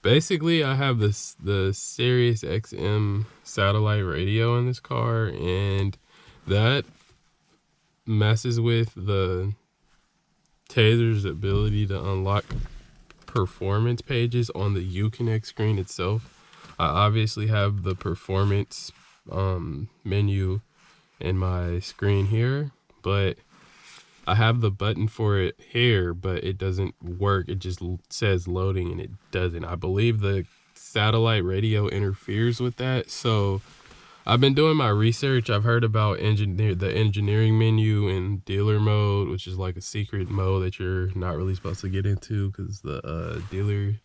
Basically, I have the Sirius XM satellite radio in this car, and that messes with the Tazer's ability to unlock performance pages on the Uconnect screen itself. I obviously have the performance menu in my screen here, but I have the button for it here, but it doesn't work. It just says loading and it doesn't. I believe the satellite radio interferes with that. So I've been doing my research. I've heard about the engineering menu in dealer mode, which is like a secret mode that you're not really supposed to get into because the dealer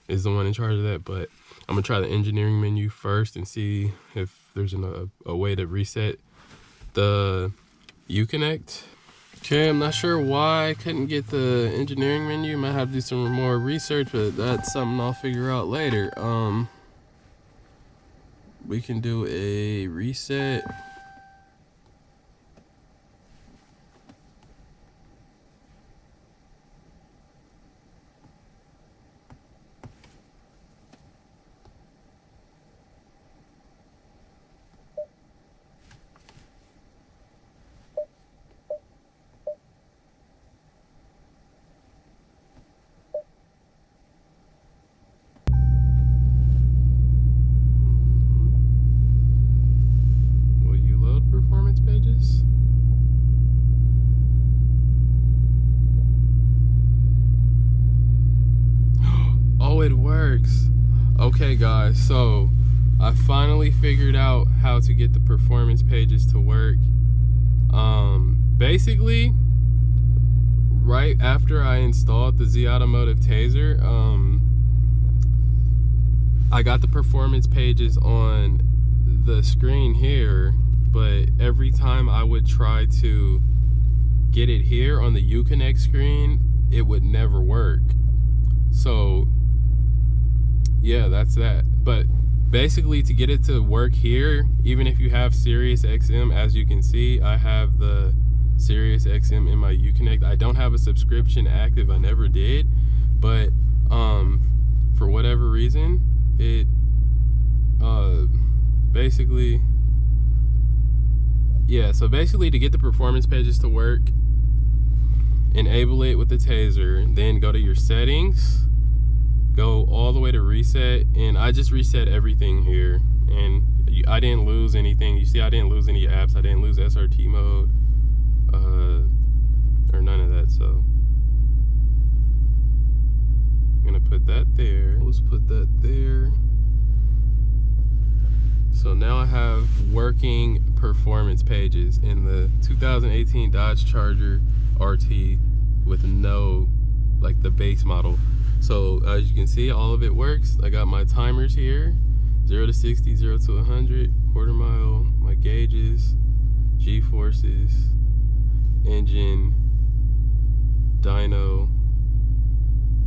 is the one in charge of that. But I'm gonna try the engineering menu first and see if there's a way to reset the Uconnect. Okay, I'm not sure why I couldn't get the engineering menu. Might have to do some more research, but that's something I'll figure out later. We can do a reset. Oh, it works. Okay guys, so I finally figured out how to get the performance pages to work. Basically, right after I installed the Z Automotive Tazer, I got the performance pages on the screen here, but every time I would try to get it here on the Uconnect screen, it would never work. So yeah, that's that. But basically, to get it to work here, even if you have Sirius XM, as you can see, I have the Sirius XM in my Uconnect. I don't have a subscription active, I never did, but for whatever reason, it basically, yeah, so basically to get the performance pages to work, enable it with the Tazer, then go to your settings, go all the way to reset, and I just reset everything here, and I didn't lose anything. You see, I didn't lose any apps. I didn't lose SRT mode or none of that. So I'm gonna put that there. Let's put that there. So now I have working performance pages in the 2018 Dodge Charger RT with no, like, the base model. So as you can see, all of it works. I got my timers here, 0 to 60, 0 to 100, quarter mile, my gauges, G-forces, engine, dyno,